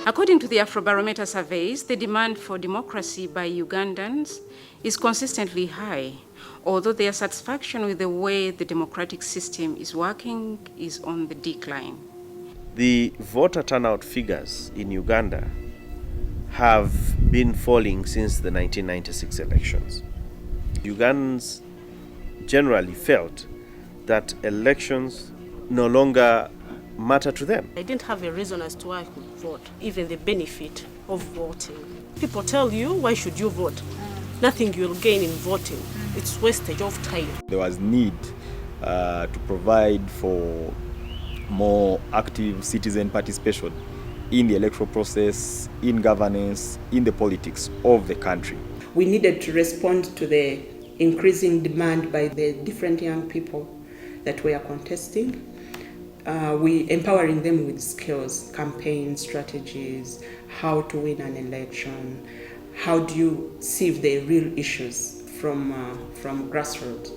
According to the Afrobarometer surveys, the demand for democracy by Ugandans is consistently high, although their satisfaction with the way the democratic system is working is on the decline. The voter turnout figures in Uganda have been falling since the 1996 elections. Ugandans generally felt that elections no longer matter to them. I didn't have a reason as to why I could vote, even the benefit of voting. People tell you, why should you vote? Nothing you'll gain in voting. It's wastage of time. There was need to provide for more active citizen participation in the electoral process, in governance, in the politics of the country. We needed to respond to the increasing demand by the different young people that we are contesting. We empowering them with skills, campaign strategies, how to win an election, how do you sieve the real issues from grassroots.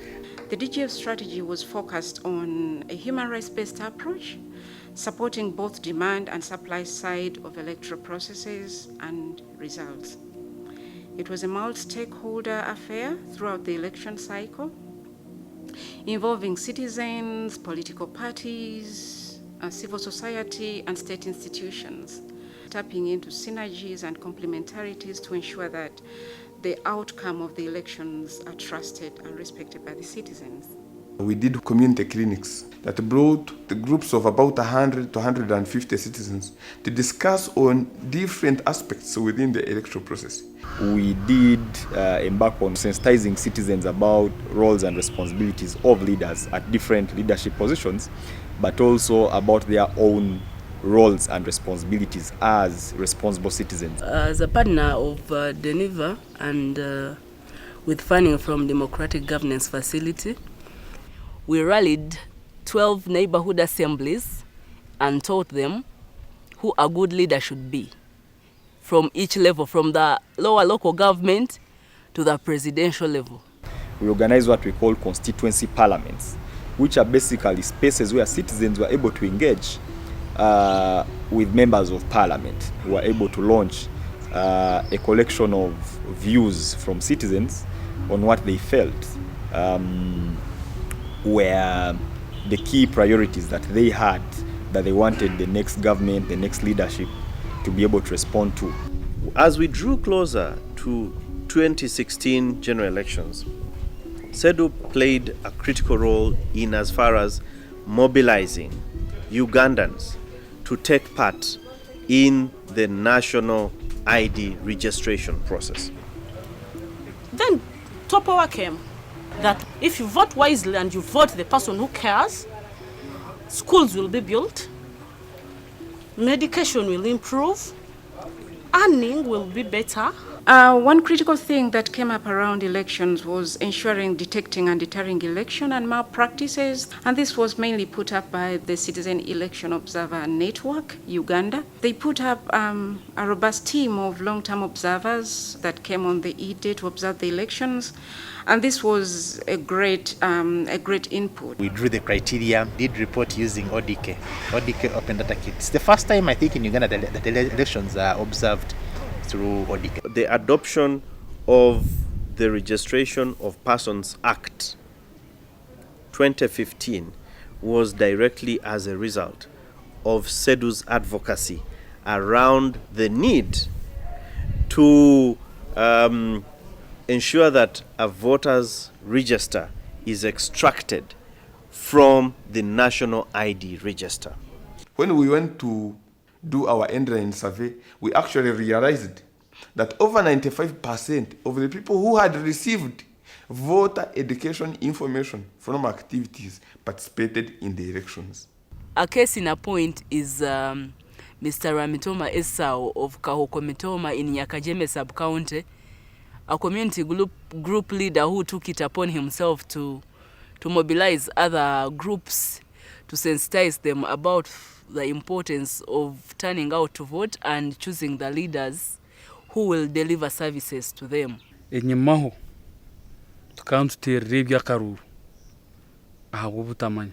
The DGF strategy was focused on a human rights-based approach, supporting both demand and supply side of electoral processes and results. It was a multi-stakeholder affair throughout the election cycle, involving citizens, political parties, civil society, and state institutions, tapping into synergies and complementarities to ensure that the outcome of the elections are trusted and respected by the citizens. We did community clinics that brought the groups of about 100 to 150 citizens to discuss on different aspects within the electoral process. We did embark on sensitizing citizens about roles and responsibilities of leaders at different leadership positions, but also about their own roles and responsibilities as responsible citizens. As a partner of DENIVA and with funding from Democratic Governance Facility, we rallied 12 neighborhood assemblies and taught them who a good leader should be from each level, from the lower local government to the presidential level. We organize what we call constituency parliaments, which are basically spaces where citizens were able to engage with members of parliament who were able to launch a collection of views from citizens on what they felt were the key priorities that they had, that they wanted the next government, the next leadership to be able to respond to. As we drew closer to 2016 general elections, CEDU played a critical role in as far as mobilizing Ugandans to take part in the national ID registration process. Then top power came that if you vote wisely and you vote the person who cares, schools will be built, medication will improve, earning will be better. One critical thing that came up around elections was ensuring detecting and deterring election and malpractices, and this was mainly put up by the Citizen Election Observer Network, Uganda. They put up a robust team of long-term observers that came on the E-Day to observe the elections, and this was a great input. We drew the criteria, did report using ODK Open Data Kit. It's the first time, I think, in Uganda that the elections are observed through ODK. The adoption of the Registration of Persons Act 2015 was directly as a result of CEDU's advocacy around the need to ensure that a voter's register is extracted from the National ID Register. When we went to do our end-line survey, we actually realized that over 95% of the people who had received voter education information from activities participated in the elections. A case in a point is Mr. Ramitoma Esau of Kahokomitoma in Nyakajeme sub-county, a community group leader who took it upon himself to mobilize other groups to sensitize them about the importance of turning out to vote and choosing the leaders who will deliver services to them. Enyemaho tukantutera ebyakaruru ahabutamanya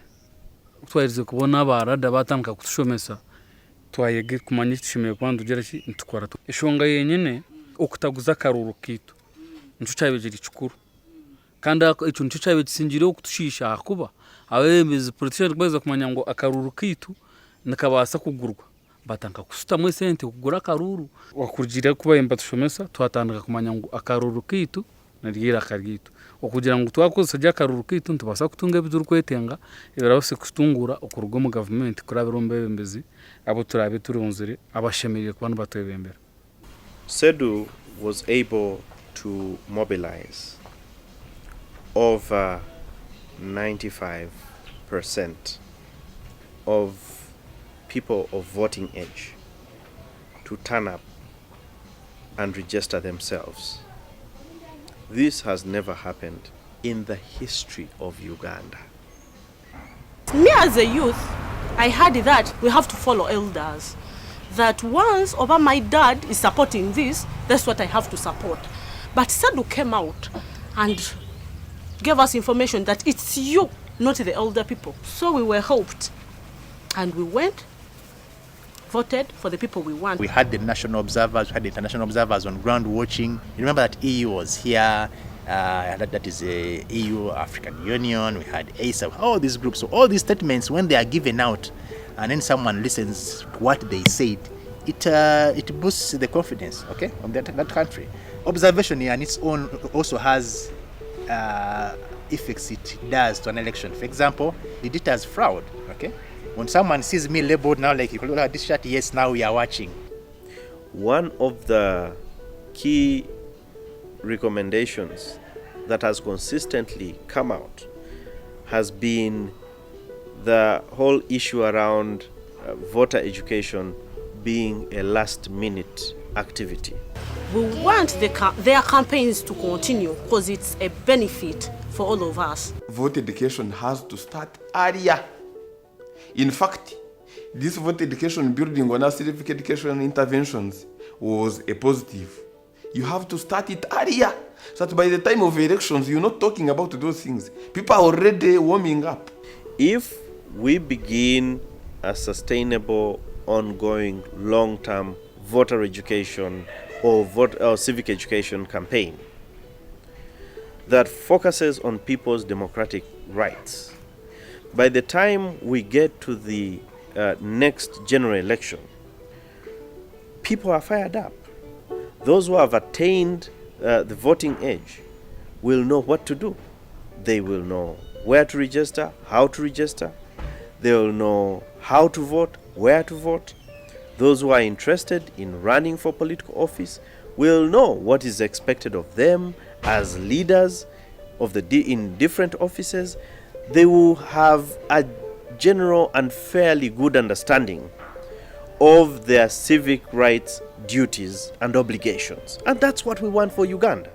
twarize kubona abarada batanka kutushomesa twayege kumanya tushimiye kwanda ugera ki ntukora ishonga yenyene okutaguza karuru kitu nico cyabegera ikikuru kandi icyo nico cyabe gisingireho kutushisha hakuba abemezi politician baza kumanya ngo akaruru kitu nakabasa kugurwa batanka kusuta mwe sente kugura akaruru wakurgira kuba yemba tushomesa twatandika kumanya ngo akaruru kitu narigira kargitu okugira ngo twakoze sajya akaruru kitu ntubasa kutunga bizuru kwetenga ibirabose kutungura okurugo mu government kurabirombe bembezi abo turabe turunzire abashemiriye kubantu batwebembera. SEDU was able to mobilize over 95% of people of voting age to turn up and register themselves. This has never happened in the history of Uganda. Me as a youth, I heard that we have to follow elders. That once over my dad is supporting this, that's what I have to support. But SEDU came out and gave us information that it's you, not the elder people. So we were helped. And we went, voted for the people we want. We had the national observers, we had the international observers on ground watching. You remember that EU was here, that is the EU, African Union, we had ASA, all these groups. So all these statements, when they are given out, and then someone listens to what they said, it boosts the confidence, okay, of that country. Observation here on its own also has effects it does to an election. For example, it did as fraud, okay? When someone sees me labeled now like, you look at this shirt, yes, now we are watching. One of the key recommendations that has consistently come out has been the whole issue around voter education being a last-minute activity. We want their campaigns to continue because it's a benefit for all of us. Voter education has to start earlier. In fact, this voter education building on our civic education interventions was a positive. You have to start it earlier, so that by the time of elections, you're not talking about those things. People are already warming up. If we begin a sustainable, ongoing, long-term voter education or civic education campaign that focuses on people's democratic rights, by the time we get to the next general election, people are fired up. Those who have attained the voting age will know what to do. They will know where to register, how to register. They will know how to vote, where to vote. Those who are interested in running for political office will know what is expected of them as leaders of in different offices. They will have a general and fairly good understanding of their civic rights, duties, and obligations. And that's what we want for Uganda.